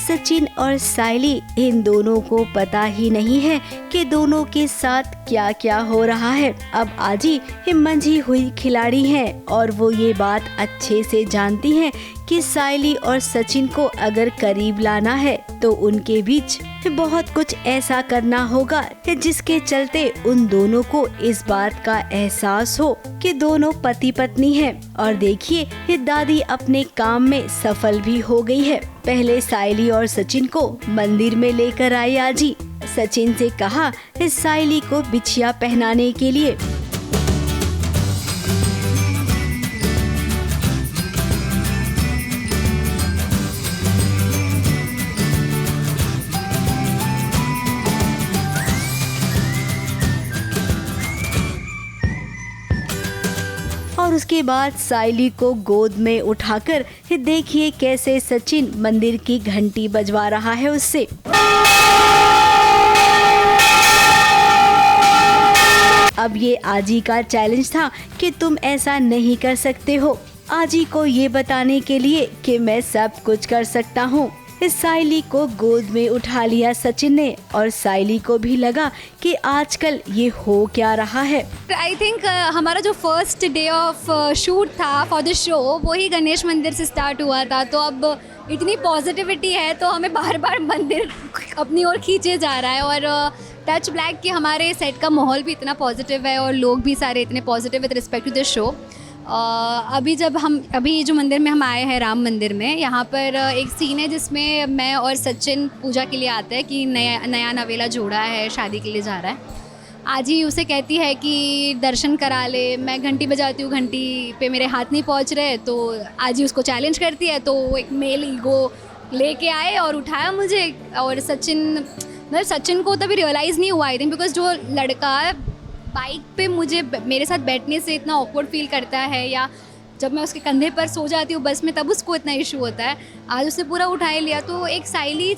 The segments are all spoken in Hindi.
सचिन और सायली इन दोनों को पता ही नहीं है कि दोनों के साथ क्या क्या हो रहा है। अब आजी ये मंझी हुई खिलाड़ी हैं और वो ये बात अच्छे से जानती हैं कि सायली और सचिन को अगर करीब लाना है तो उनके बीच बहुत कुछ ऐसा करना होगा जिसके चलते उन दोनों को इस बात का एहसास हो कि दोनों पति पत्नी हैं। और देखिए ये दादी अपने काम में सफल भी हो गई है। पहले सायली और सचिन को मंदिर में लेकर आई आजी। सचिन से कहा सायली को बिछिया पहनाने के लिए। और उसके बाद सायली को गोद में उठाकर देखिए कैसे सचिन मंदिर की घंटी बजवा रहा है उससे। अब ये आजी का चैलेंज था कि तुम ऐसा नहीं कर सकते हो, आजी को ये बताने के लिए कि मैं सब कुछ कर सकता हूँ। सायली को गोद में उठा लिया सचिन ने और सायली को भी लगा कि आजकल ये हो क्या रहा है। आई थिंक हमारा जो फर्स्ट डे ऑफ शूट था फॉर द शो वो ही गणेश मंदिर से स्टार्ट हुआ था, तो अब इतनी पॉजिटिविटी है तो हमें बार बार मंदिर अपनी ओर खींचे जा रहा है। और टच ब्लैक के हमारे सेट का माहौल भी इतना पॉजिटिव है और लोग भी सारे इतने positive with respect to the show. अभी जो मंदिर में हम आए हैं राम मंदिर में, यहाँ पर एक सीन है जिसमें मैं और सचिन पूजा के लिए आते हैं कि नया नवेला जोड़ा है शादी के लिए जा रहा है। आज ही उसे कहती है कि दर्शन करा ले, मैं घंटी बजाती हूँ, घंटी पे मेरे हाथ नहीं पहुँच रहे, तो आज ही उसको चैलेंज करती है। तो वो एक मेल ईगो लेके आए और उठाया मुझे। और सचिन को तभी रियलाइज़ नहीं हुआ आई थिंक, बिकॉज जो लड़का बाइक पे मेरे साथ बैठने से इतना ऑकवर्ड फील करता है या जब मैं उसके कंधे पर सो जाती हूँ बस में तब उसको इतना इशू होता है, आज उसने पूरा उठा लिया। तो एक सायली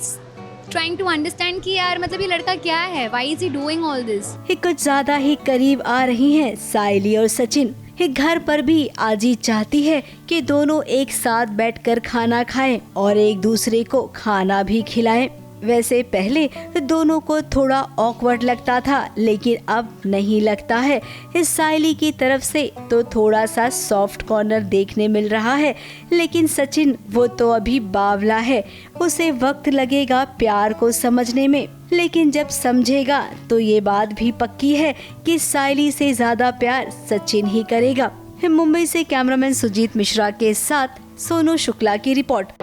ट्राइंग टू अंडरस्टैंड कि यार मतलब ये लड़का क्या है, why is he doing all this. कुछ ज्यादा ही करीब आ रही हैं सायली और सचिन। घर पर भी आजी चाहती है कि दोनों एक साथ बैठकर खाना खाएं और एक दूसरे को खाना भी खिलाएं। वैसे पहले दोनों को थोड़ा ऑकवर्ड लगता था लेकिन अब नहीं लगता है। इस सायली की तरफ से तो थोड़ा सा सॉफ्ट कॉर्नर देखने मिल रहा है, लेकिन सचिन वो तो अभी बावला है, उसे वक्त लगेगा प्यार को समझने में। लेकिन जब समझेगा तो ये बात भी पक्की है कि सायली से ज्यादा प्यार सचिन ही करेगा। मुंबई से कैमरामैन सुजीत मिश्रा के साथ सोनू शुक्ला की रिपोर्ट।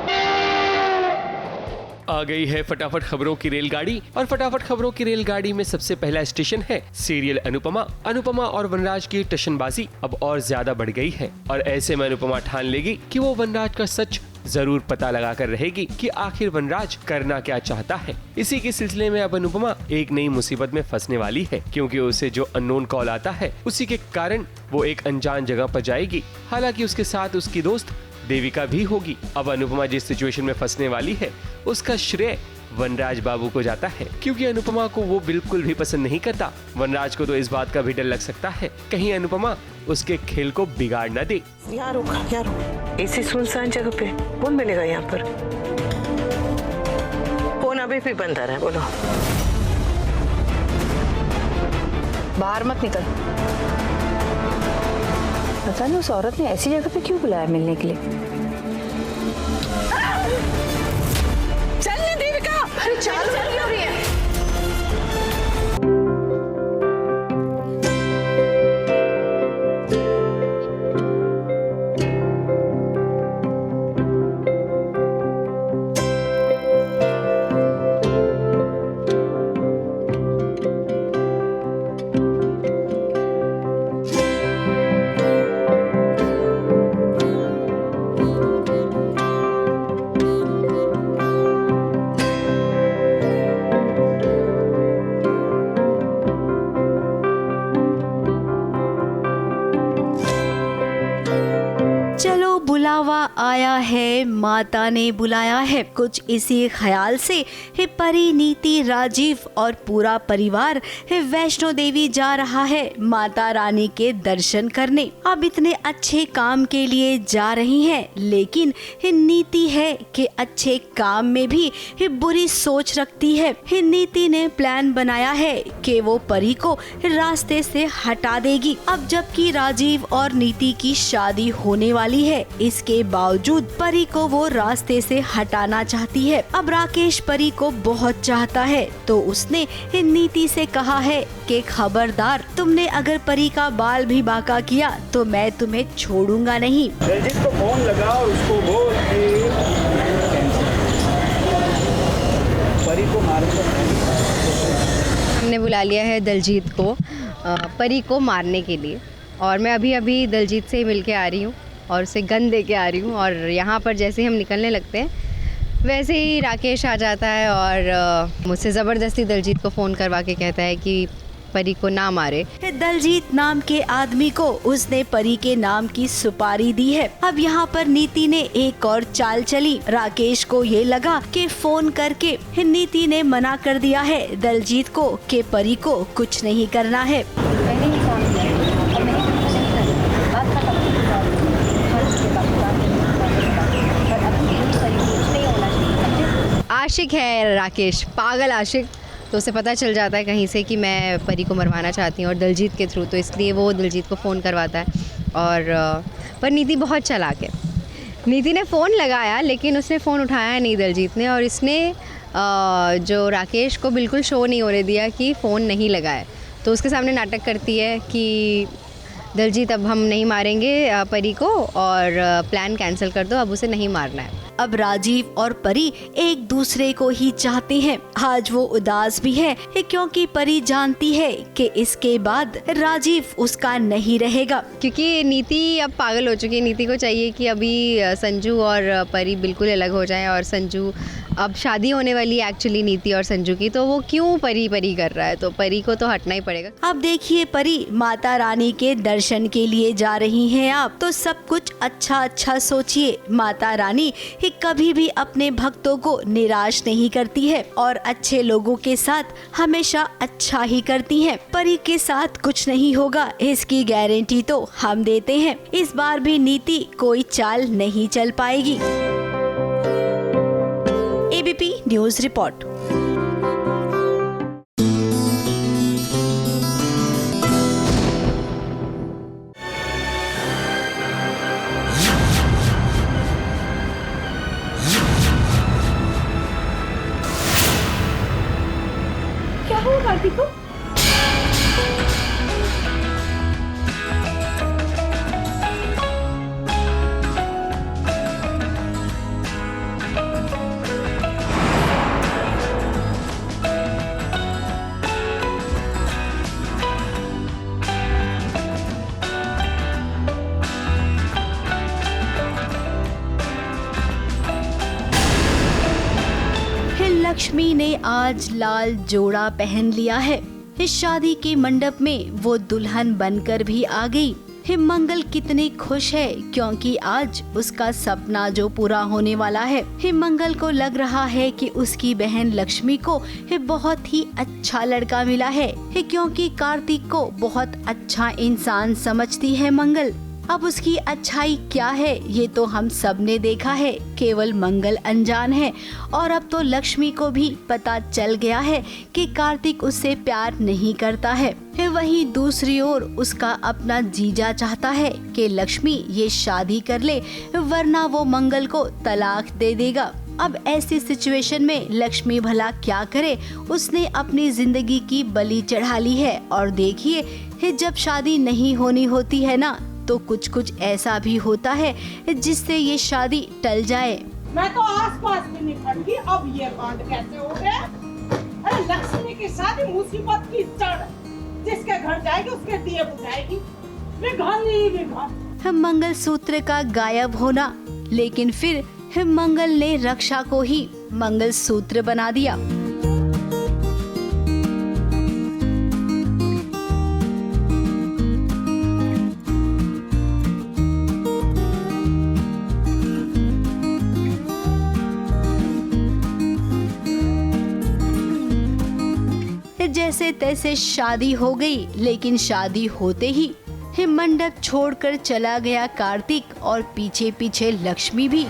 आ गई है फटाफट खबरों की रेलगाड़ी और फटाफट खबरों की रेलगाड़ी में सबसे पहला स्टेशन है सीरियल अनुपमा और वनराज की टशनबाजी अब और ज्यादा बढ़ गई है और ऐसे में अनुपमा ठान लेगी कि वो वनराज का सच जरूर पता लगा कर रहेगी कि आखिर वनराज करना क्या चाहता है। इसी के सिलसिले में अब अनुपमा एक नई मुसीबत में फंसने वाली है, क्योंकि उसे जो अननोन कॉल आता है उसी के कारण वो एक अनजान जगह पर जाएगी। हालांकि उसके साथ उसकी दोस्त देविका भी होगी। अब अनुपमा जिस सिचुएशन में फंसने वाली है उसका श्रेय वनराज बाबू को जाता है, क्योंकि अनुपमा को वो बिल्कुल भी पसंद नहीं करता। वनराज को तो इस बात का भी डर लग सकता है कहीं अनुपमा उसके खेल को बिगाड़ न दे। यहाँ रुक, ऐसी सुनसान जगह पे कौन मिलेगा यहाँ पर? फोन अभी भी बंद आ रहा है, बोलो। बाहर मत निकल। पता नहीं उस औरत ने ऐसी जगह पे क्यों बुलाया मिलने के लिए। चल देविका, चल क्या हो रही है? बुलावा आया है, माता ने बुलाया है। कुछ इसी ख्याल से परी, नीति, राजीव और पूरा परिवार वैष्णो देवी जा रहा है माता रानी के दर्शन करने। अब इतने अच्छे काम के लिए जा रही हैं, लेकिन नीति है कि अच्छे काम में भी बुरी सोच रखती है। नीति ने प्लान बनाया है कि वो परी को रास्ते से हटा देगी। अब जबकि राजीव और नीति की शादी होने वाली है, इसके बावजूद परी को वो रास्ते से हटाना चाहती है। अब राकेश परी को बहुत चाहता है, तो उसने नीति से कहा है कि खबरदार, तुमने अगर परी का बाल भी बांका किया तो मैं तुम्हें छोड़ूंगा नहीं। दलजीत को फोन लगा और उसको बोल कि परी को मारूंगा। हमने बुला लिया है दलजीत को परी को मारने के लिए, और मैं अभी दलजीत से ही मिल के आ रही हूँ और उसे गन दे के आ रही हूँ। और यहाँ पर जैसे ही हम निकलने लगते हैं वैसे ही राकेश आ जाता है और मुझसे ज़बरदस्ती दलजीत को फ़ोन करवा के कहता है कि परी को ना मारे। दलजीत नाम के आदमी को उसने परी के नाम की सुपारी दी है। अब यहाँ पर नीति ने एक और चाल चली। राकेश को ये लगा कि फोन करके नीति ने मना कर दिया है दलजीत को कि परी को कुछ नहीं करना है। आशिक है राकेश, पागल आशिक। तो उसे पता चल जाता है कहीं से कि मैं परी को मरवाना चाहती हूँ और दलजीत के थ्रू, तो इसलिए वो दलजीत को फ़ोन करवाता है। और पर नीति बहुत चालाक है। नीति ने फ़ोन लगाया लेकिन उसने फ़ोन उठाया नहीं दलजीत ने, और इसने जो राकेश को बिल्कुल शो नहीं होने दिया कि फ़ोन नहीं लगाया। तो उसके सामने नाटक करती है कि दलजीत अब हम नहीं मारेंगे परी को, और प्लान कैंसिल कर दो, अब उसे नहीं मारना है। अब राजीव और परी एक दूसरे को ही चाहते हैं। आज वो उदास भी है क्योंकि परी जानती है कि इसके बाद राजीव उसका नहीं रहेगा, क्योंकि नीति अब पागल हो चुकी है। नीति को चाहिए कि अभी संजू और परी बिल्कुल अलग हो जाएं, और संजू अब शादी होने वाली है एक्चुअली नीति और संजू की, तो वो क्यों परी परी कर रहा है, तो परी को तो हटना ही पड़ेगा। अब देखिए परी माता रानी के दर्शन के लिए जा रही हैं आप, तो सब कुछ अच्छा सोचिए। माता रानी कभी भी अपने भक्तों को निराश नहीं करती है और अच्छे लोगों के साथ हमेशा अच्छा ही करती हैं। परी के साथ कुछ नहीं होगा, इसकी गारंटी तो हम देते हैं। इस बार भी नीति कोई चाल नहीं चल पाएगी। ABP news report. क्या हुआ कार्तिक को? लक्ष्मी ने आज लाल जोड़ा पहन लिया है। इस शादी के मंडप में वो दुल्हन बनकर भी आ गई। मंगल कितनी खुश है क्योंकि आज उसका सपना जो पूरा होने वाला है। मंगल को लग रहा है कि उसकी बहन लक्ष्मी को बहुत ही अच्छा लड़का मिला है, क्योंकि कार्तिक को बहुत अच्छा इंसान समझती है मंगल। अब उसकी अच्छाई क्या है ये तो हम सब ने देखा है, केवल मंगल अनजान है। और अब तो लक्ष्मी को भी पता चल गया है कि कार्तिक उससे प्यार नहीं करता है। वहीं दूसरी ओर उसका अपना जीजा चाहता है कि लक्ष्मी ये शादी कर ले, वरना वो मंगल को तलाक दे देगा। अब ऐसी सिचुएशन में लक्ष्मी भला क्या करे? उसने अपनी जिंदगी की बलि चढ़ा ली है। और देखिए जब शादी नहीं होनी होती है ना, तो कुछ ऐसा भी होता है जिससे ये शादी टल जाए। मैं तो आसपास भी नहीं खड़ती, अब ये कांड कैसे हो गया? अरे लक्ष्मी की शादी मुसीबत की जड़, जिसके घर जाएगी उसके दिए बुझाएगी। विघन मंगल सूत्र का गायब होना, लेकिन फिर मंगल ने रक्षा को ही मंगल सूत्र बना दिया। जैसे तैसे शादी हो गई, लेकिन शादी होते ही मंडप छोड़कर चला गया कार्तिक और पीछे पीछे लक्ष्मी भी।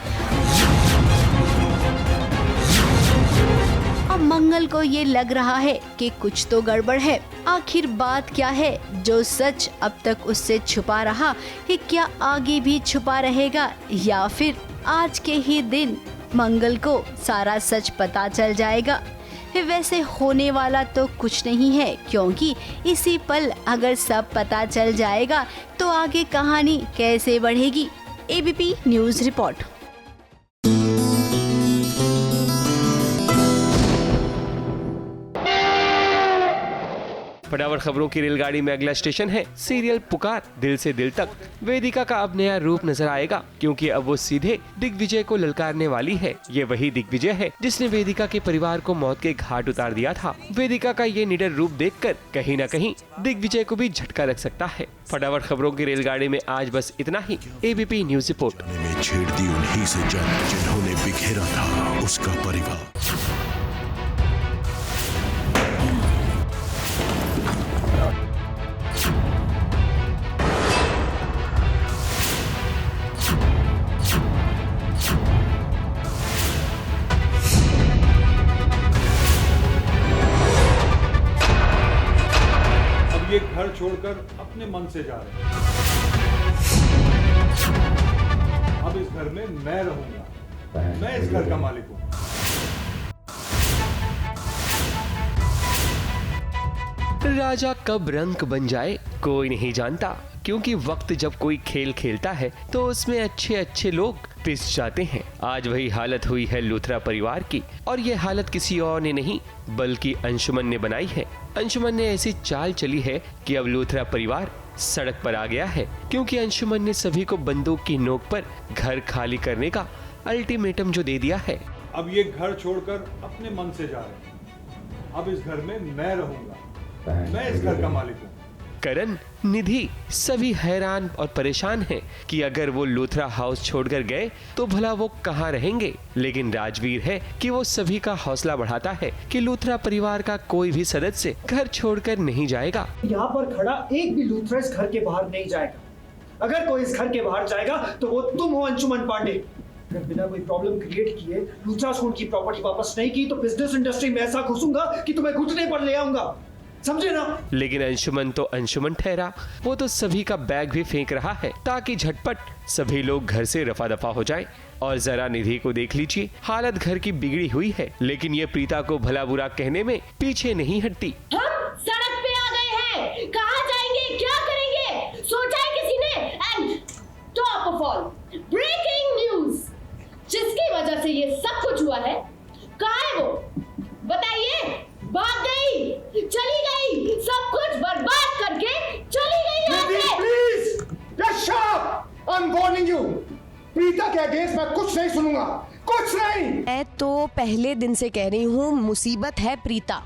अब मंगल को ये लग रहा है कि कुछ तो गड़बड़ है। आखिर बात क्या है जो सच अब तक उससे छुपा रहा है? क्या आगे भी छुपा रहेगा या फिर आज के ही दिन मंगल को सारा सच पता चल जाएगा? वैसे होने वाला तो कुछ नहीं है, क्योंकि इसी पल अगर सब पता चल जाएगा तो आगे कहानी कैसे बढ़ेगी। ABP news report. फटाफट खबरों की रेलगाड़ी में अगला स्टेशन है सीरियल पुकार दिल से दिल तक। वेदिका का अब नया रूप नजर आएगा, क्योंकि अब वो सीधे दिग्विजय को ललकारने वाली है। ये वही दिग्विजय है जिसने वेदिका के परिवार को मौत के घाट उतार दिया था। वेदिका का ये निडर रूप देखकर कहीं न कहीं दिग्विजय को भी झटका लग सकता है। फटाफट खबरों की रेलगाड़ी में आज बस इतना ही। ABP news report. छेड़ दी उन्हीं से जंग जिन्होंने बिखेरा था उसका परिवार। ये घर छोड़कर अपने मन से जा रहे हैं। अब इस घर में मैं रहूंगा, मैं इस घर का मालिक हूं। राजा कब रंक बन जाए कोई नहीं जानता, क्योंकि वक्त जब कोई खेल खेलता है तो उसमें अच्छे अच्छे लोग पिस जाते हैं। आज वही हालत हुई है लूथरा परिवार की, और ये हालत किसी और ने नहीं बल्कि अंशुमन ने बनाई है। अंशुमन ने ऐसी चाल चली है कि अब लूथरा परिवार सड़क पर आ गया है, क्योंकि अंशुमन ने सभी को बंदूक की नोक पर घर खाली करने का अल्टीमेटम जो दे दिया है। अब ये घर छोड़कर अपने मन से जा रहे हैं। अब इस घर में मैं रहूंगा, मैं इस घर का मालिक हूं। करण, निधि सभी हैरान और परेशान हैं कि अगर वो लूथरा हाउस छोड़कर गए तो भला वो कहाँ रहेंगे। लेकिन राजवीर है कि वो सभी का हौसला बढ़ाता है कि लूथरा परिवार का कोई भी सदस्य घर छोड़कर नहीं जाएगा। यहाँ पर खड़ा एक भी लूथरा इस घर के बाहर नहीं जाएगा। अगर कोई इस घर के बाहर जाएगा तो वो तुम हो अंशुमन पांडे। अगर बिना कोई प्रॉब्लम क्रिएट किए लूथरा स्कूल की प्रॉपर्टी वापस नहीं की तो बिजनेस इंडस्ट्री में ऐसा घुसूंगा कि तुम्हें घुटने पर ले आऊंगा, समझे ना? लेकिन अंशुमन तो अंशुमन ठहरा। वो तो सभी का बैग भी फेंक रहा है ताकि झटपट सभी लोग घर से रफा दफा हो जाएं। और जरा निधि को देख लीजिए, हालत घर की बिगड़ी हुई है, लेकिन ये प्रीता को भला बुरा कहने में पीछे नहीं हटती। हम सड़क पे आ गए हैं, कहाँ जाएंगे, क्या करेंगे, सोचा है किसी ने? And top of all breaking news, जिसकी वजह से ये सब कुछ हुआ है, कहाँ है वो? बताइए। भाग गई, चली गई, सब कुछ बर्बाद करके चली गई यहाँ से। Please, just shut! I'm warning you. Preeta के अगेंस्ट मैं कुछ नहीं सुनूंगा, कुछ नहीं। मैं तो पहले दिन से कह रही हूँ, मुसीबत है प्रीता।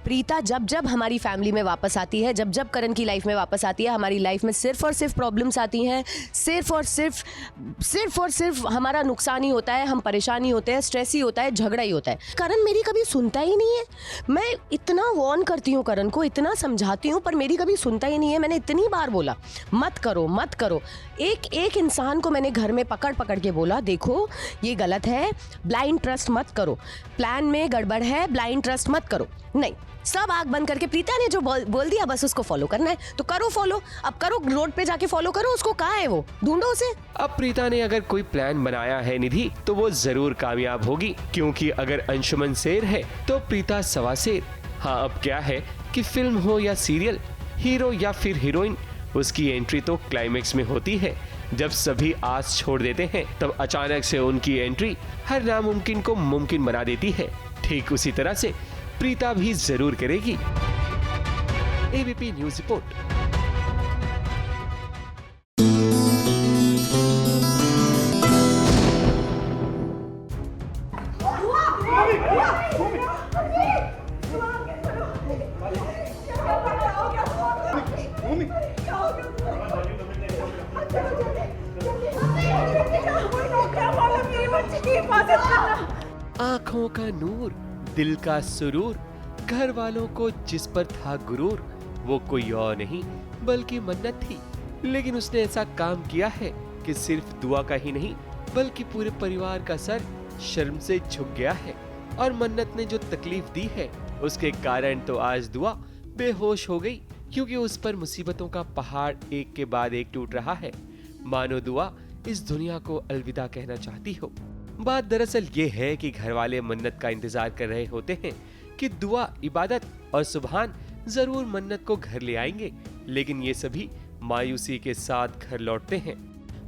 प्रीता जब जब हमारी फैमिली में वापस आती है, जब जब करण की लाइफ में वापस आती है, हमारी लाइफ में सिर्फ और सिर्फ प्रॉब्लम्स आती हैं, सिर्फ और सिर्फ हमारा नुकसान ही होता है, हम परेशान ही होते हैं, स्ट्रेस ही होता है, झगड़ा ही होता है। करण मेरी कभी सुनता ही नहीं है। मैं इतना वार्न करती हूँ करण को, इतना समझाती हूँ, पर मेरी कभी सुनता ही नहीं है। मैंने इतनी बार बोला मत करो मत करो। एक इंसान को मैंने घर में पकड़ के बोला, देखो ये गलत है, ब्लाइंड ट्रस्ट मत करो, प्लान में गड़बड़ है, ब्लाइंड ट्रस्ट मत करो। नहीं, सब आग बंद करके प्रीता ने जो बोल दिया बस उसको फॉलो करना है तो करो फॉलो। अब करो, रोड पे जाके फॉलो करो उसको। कहाँ है वो, ढूंढो उसे। अब प्रीता ने अगर कोई प्लान बनाया है निधि तो वो जरूर कामयाब होगी, क्योंकि अगर अंशुमन शेर है तो प्रीता सवा शेर। हाँ, अब क्या है कि फिल्म हो या सीरियल, हीरो या फिर हीरोइन, उसकी एंट्री तो क्लाइमेक्स में होती है। जब सभी आस छोड़ देते हैं तब अचानक से उनकी एंट्री हर नामुमकिन को मुमकिन बना देती है। ठीक उसी तरह से प्रीता भी जरूर करेगी। ABP news report. आंखों का नूर, दिल का सुरूर, घर वालों को जिस पर था गुरूर वो कोई और नहीं बल्कि मन्नत थी। लेकिन उसने ऐसा काम किया है कि सिर्फ दुआ का ही नहीं बल्कि पूरे परिवार का सर शर्म से झुक गया है। और मन्नत ने जो तकलीफ दी है उसके कारण तो आज दुआ बेहोश हो गई, क्योंकि उस पर मुसीबतों का पहाड़ एक के बाद एक टूट रहा है। मानो दुआ इस दुनिया को अलविदा कहना चाहती हो। बात दरअसल ये है कि घर वाले मन्नत का इंतजार कर रहे होते हैं कि दुआ, इबादत और सुभान जरूर मन्नत को घर ले आएंगे, लेकिन ये सभी मायूसी के साथ घर लौटते हैं।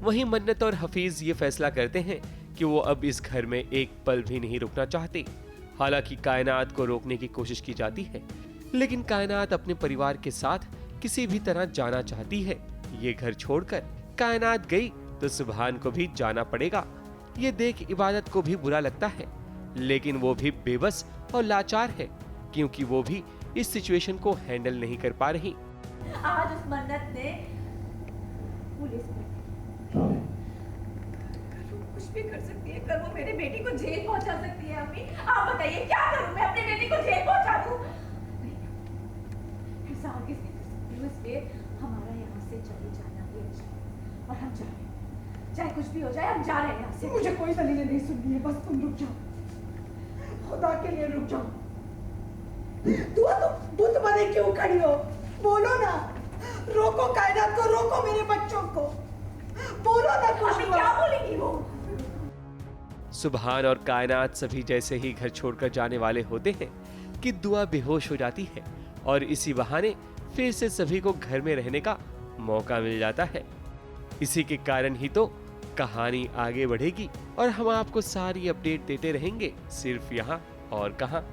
वहीं मन्नत और हफीज ये फैसला करते हैं कि वो अब इस घर में एक पल भी नहीं रुकना चाहते। हालांकि कायनात को रोकने की कोशिश की जाती है, लेकिन कायनात अपने परिवार के साथ किसी भी तरह जाना चाहती है। ये घर छोड़कर कायनात गई तो सुभान को भी जाना पड़ेगा। ये देख इबादत को भी बुरा लगता है, लेकिन वो भी बेबस और लाचार है, क्योंकि वो भी इस सिचुएशन को हैंडल नहीं कर पा रही। आज उस मन्नत ने पुलिस में कुछ भी कर सकती है, कर वो मेरे बेटी को जेल पहुंचा सकती है। अम्मी आप बताइए क्या करूं मैं, अपनी बेटी को जेल पहुंचा दूं? ऐसा आगे नहीं कर सकती हूं, इसलिए हमारा यहाँ से चले जाना ही अच्छा। और हम जा रहे हैं, चाहे कुछ भी हो जाए हम जा रहे हैं यहाँ से। मुझे कोई दलीलें नहीं सुननी है, बस तुम रुक जाओ, खुदा के लिए रुक जाओ। दुआ तुम बुत बने क्यों खड़ी हो? बोलो ना, रोको कायनात को, रोको मेरे बच्चों को, बोलो ना कुछ। क्या बोलेगी वो? सुभान और कायनात सभी जैसे ही घर छोड़कर जाने वाले होते हैं कि दुआ बेहोश हो जाती है, और इसी बहाने फिर से सभी को घर में रहने का मौका मिल जाता है। इसी के कारण ही तो कहानी आगे बढ़ेगी और हम आपको सारी अपडेट देते रहेंगे, सिर्फ यहाँ और कहाँ।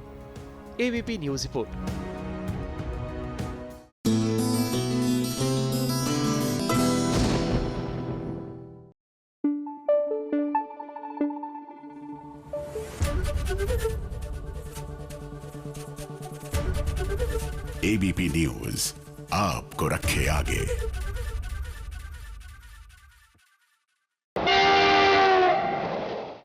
ABP news report. ABP news आपको रखे आगे।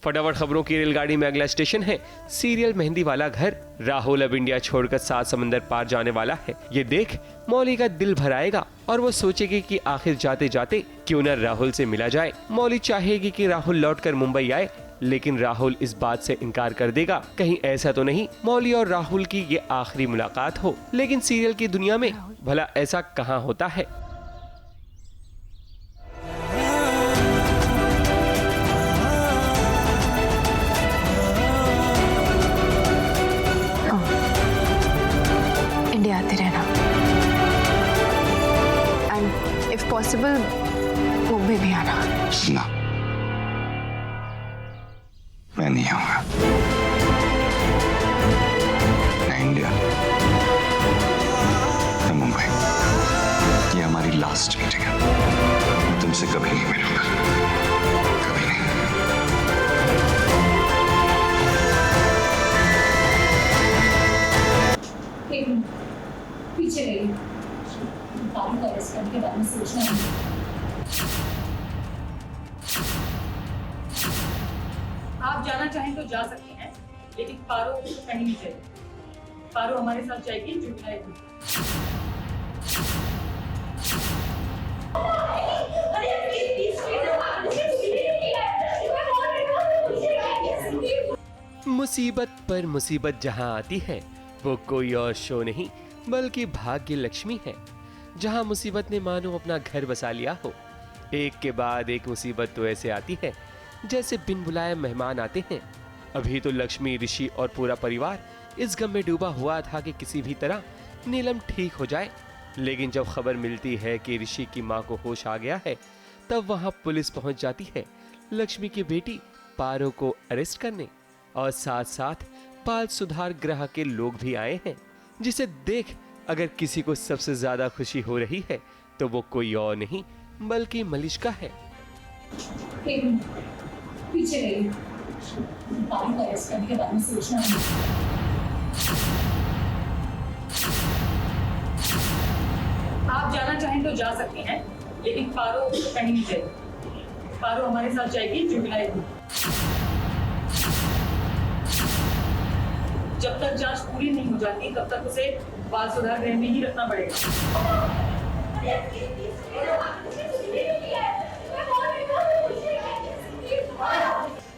फटाफट खबरों की रेलगाड़ी में अगला स्टेशन है सीरियल मेहंदी वाला घर। राहुल अब इंडिया छोड़कर 7 समंदर पार जाने वाला है। ये देख मौली का दिल भर आएगा और वो सोचेगी कि आखिर जाते जाते क्यों न राहुल से मिला जाए। मौली चाहेगी कि राहुल लौटकर मुंबई आए, लेकिन राहुल इस बात से इनकार कर देगा। कहीं ऐसा तो नहीं मौली और राहुल की ये आखिरी मुलाकात हो। लेकिन सीरियल की दुनिया में भला ऐसा कहाँ होता है। इंडिया आते रहना, एंड इफ पॉसिबल मुंबई भी आना। ना, मैं नहीं आऊंगा। ना इंडिया, ना मुंबई। ये हमारी लास्ट मीटिंग है। मैं तुमसे कभी नहीं मिलूंगा, कभी नहीं। पीछे रहिए, पारू का अरेस्ट करने के बारे में सोचना नहीं। आप जाना चाहें तो जा सकते हैं, लेकिन पारो कहीं नहीं जाएगी। पारो हमारे साथ जाएगी जुबिलाई। मुसीबत पर मुसीबत जहां आती है वो कोई और शो नहीं बल्कि भाग्य लक्ष्मी है, जहां मुसीबत ने मानो अपना घर बसा लिया हो। एक के बाद एक मुसीबत तो ऐसे आती है जैसे बिन बुलाए मेहमान आते हैं। अभी तो लक्ष्मी, ऋषि और पूरा परिवार इस गम में डूबा हुआ था कि किसी भी तरह नीलम ठीक हो जाए। लेकिन जब खबर मिलती है कि ऋषि की मां को होश आ गया है, तब वहां पुलिस पहुंच जाती है लक्ष्मी की बेटी पारो को अरेस्ट करने, और साथ साथ बाल सुधार गृह के लोग भी आए हैं, जिसे देख अगर किसी को सबसे ज्यादा खुशी हो रही है तो वो कोई और नहीं बल्कि मलिष्का है। पीछे रहिए, पारू का अरेस्ट करने के बारे में सोचना नहीं। आप जाना चाहें तो जा सकते हैं, लेकिन पारो कहीं नहीं जाएगी। पारो हमारे साथ जाएगी जुबिलाई। जब तक जांच पूरी नहीं हो जाती तब तक उसे बाल सुधार गृह में ही रखना पड़ेगा।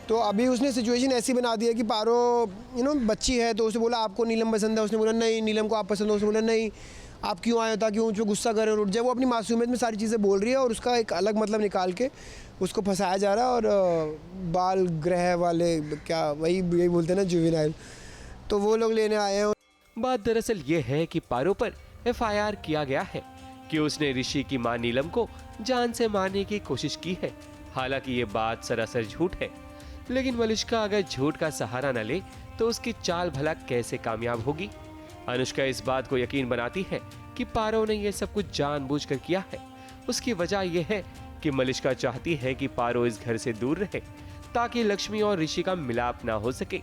तो अभी उसने सिचुएशन ऐसी बना दी है कि पारो बच्ची है, तो उसे बोला आपको नीलम पसंद है, उसने बोला नहीं। नीलम को आप पसंद हो, उसने बोला नहीं। आप क्यों आए हो ताकि वो उस पर गुस्सा करे और उठ जाए। वो अपनी मासूमियत में सारी चीज़ें बोल रही है और उसका एक अलग मतलब निकाल के उसको फंसाया जा रहा है। और बाल गृह वाले क्या यही बोलते हैं ना, जुवेनाइल, तो वो लोग लेने आए हैं। बात दरअसल ये है कि पारो पर FIR किया गया है कि उसने ऋषि की मां नीलम को जान से मारने की कोशिश की है। हालांकि ये बात सरासर झूठ है, लेकिन मलिष्का अगर झूठ का सहारा न ले तो उसकी चाल भला कैसे कामयाब होगी। अनुष्का इस बात को यकीन बनाती है कि पारो ने ये सब कुछ जानबूझकर किया है। उसकी वजह यह है कि मलिष्का चाहती है कि पारो इस घर से दूर रहे ताकि लक्ष्मी और ऋषि का मिलाप ना हो सके।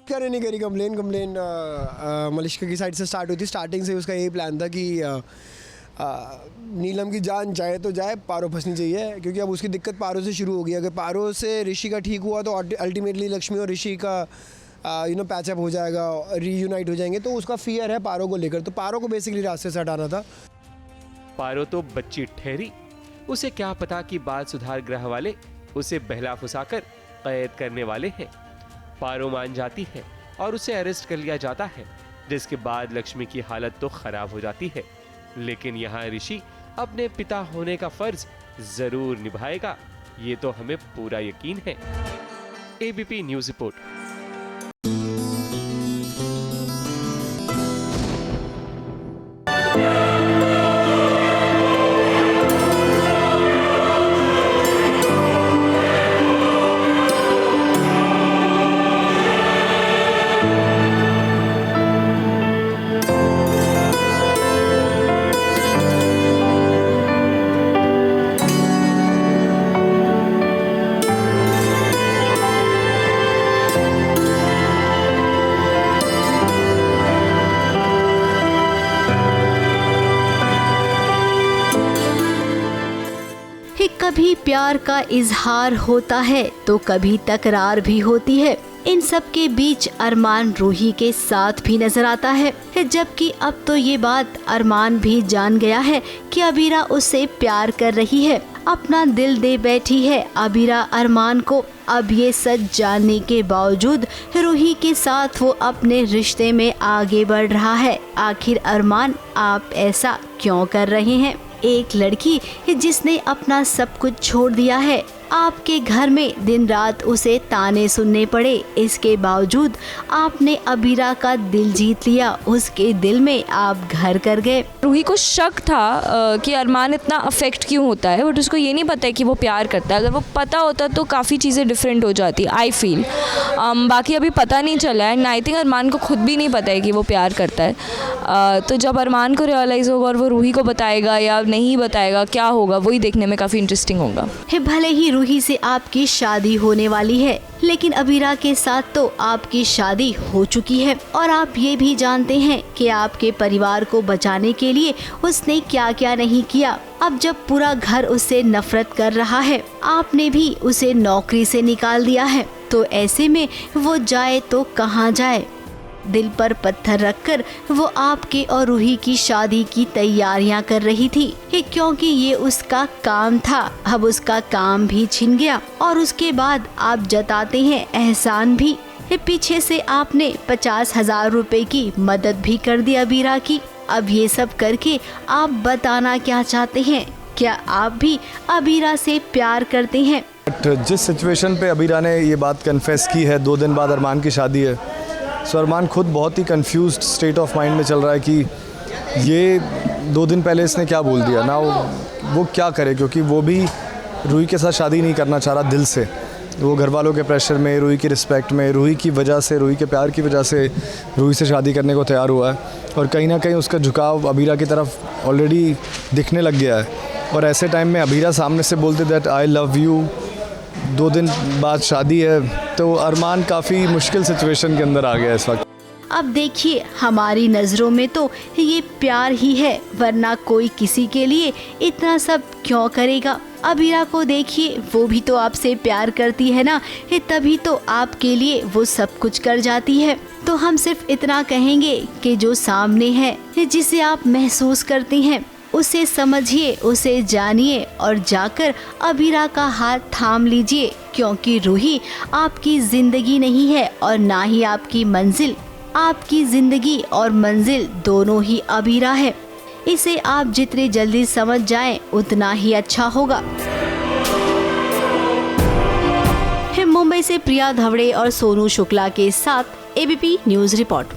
करे नहीं करी कंप्लेन मलिष्का की साइड से स्टार्ट हुई थी। स्टार्टिंग से उसका यही प्लान था कि नीलम की जान जाए तो जाए, पारो फंसनी चाहिए, क्योंकि अब उसकी दिक्कत पारो से शुरू हो गई। अगर पारो से ऋषि का ठीक हुआ तो अल्टीमेटली लक्ष्मी और ऋषि का पैचअप हो जाएगा, रीयूनाइट हो जाएंगे। तो उसका फियर है पारो को लेकर, तो पारो को बेसिकली रास्ते से हटाना था। पारो तो बच्ची ठहरी, उसे क्या पता कि बाल सुधार गृह वाले उसे बहला फुसाकर कैद करने वाले हैं। पारो मान जाती है और उसे अरेस्ट कर लिया जाता है, जिसके बाद लक्ष्मी की हालत तो खराब हो जाती है। लेकिन यहाँ ऋषि अपने पिता होने का फर्ज जरूर निभाएगा, ये तो हमें पूरा यकीन है। ABP news report. कभी प्यार का इजहार होता है तो कभी तकरार भी होती है। इन सब के बीच अरमान रूही के साथ भी नजर आता है, जबकि अब तो ये बात अरमान भी जान गया है कि अबीरा उससे प्यार कर रही है, अपना दिल दे बैठी है अबीरा अरमान को। अब ये सच जानने के बावजूद रूही के साथ वो अपने रिश्ते में आगे बढ़ रहा है। आखिर अरमान आप ऐसा क्यों कर रहे हैं? एक लड़की जिसने अपना सब कुछ छोड़ दिया है, आपके घर में दिन रात उसे ताने सुनने पड़े, इसके बावजूद आपने अबीरा का दिल जीत लिया, उसके दिल में आप घर कर गए। रूही को शक था कि अरमान इतना अफेक्ट क्यों होता है, बट उसको ये नहीं पता है कि वो प्यार करता है। अगर वो पता होता तो काफ़ी चीज़ें डिफरेंट हो जाती, आई फील। बाकी अभी पता नहीं चला है, आई थिंक अरमान को खुद भी नहीं पता है कि वो प्यार करता है। तो जब अरमान को रियलाइज़ होगा और वो रूही को बताएगा या नहीं बताएगा, क्या होगा, वही देखने में काफ़ी इंटरेस्टिंग होगा। भले ही रूही से आपकी शादी होने वाली है, लेकिन अबीरा के साथ तो आपकी शादी हो चुकी है और आप ये भी जानते हैं कि आपके परिवार को बचाने के लिए उसने क्या क्या नहीं किया। अब जब पूरा घर उससे नफरत कर रहा है, आपने भी उसे नौकरी से निकाल दिया है, तो ऐसे में वो जाए तो कहाँ जाए? दिल पर पत्थर रखकर वो आपके और रूही की शादी की तैयारियां कर रही थी, क्योंकि ये उसका काम था। अब उसका काम भी छिन गया और उसके बाद आप जताते हैं एहसान भी। पीछे से आपने 50,000 रुपए की मदद भी कर दी अबीरा की। अब ये सब करके आप बताना क्या चाहते हैं? क्या आप भी अबीरा से प्यार करते हैं? जिस सिचुएशन पे अबीरा ने ये बात कन्फेस की है, 2 दिन बाद अरमान की शादी है, सो अरमान खुद बहुत ही कंफ्यूज्ड स्टेट ऑफ माइंड में चल रहा है कि ये 2 दिन पहले इसने क्या बोल दिया ना, वो क्या करे, क्योंकि वो भी रूही के साथ शादी नहीं करना चाह रहा दिल से। वो घर वालों के प्रेशर में, रूही की रिस्पेक्ट में, रूही की वजह से, रूही के प्यार की वजह से रूही से शादी करने को तैयार हुआ है। और कहीं ना कहीं उसका झुकाव अबीरा की तरफ ऑलरेडी दिखने लग गया है। और ऐसे टाइम में अबीरा सामने से बोलते दैट आई लव यू, 2 दिन बाद शादी है, तो अरमान काफ़ी मुश्किल सिचुएशन के अंदर आ गया इस वक्त। अब देखिए, हमारी नज़रों में तो ये प्यार ही है, वरना कोई किसी के लिए इतना सब क्यों करेगा? अबीरा को देखिए, वो भी तो आपसे प्यार करती है ना, तभी तो आपके लिए वो सब कुछ कर जाती है। तो हम सिर्फ इतना कहेंगे कि जो सामने है, जिसे आप महसूस करती हैं, उसे समझिए, उसे जानिए और जाकर अबीरा का हाथ थाम लीजिए, क्योंकि रूही आपकी जिंदगी नहीं है और ना ही आपकी मंजिल। आपकी जिंदगी और मंजिल दोनों ही अबीरा है। इसे आप जितनी जल्दी समझ जाएं, उतना ही अच्छा होगा। मुंबई से प्रिया धवड़े और सोनू शुक्ला के साथ एबीपी न्यूज रिपोर्ट।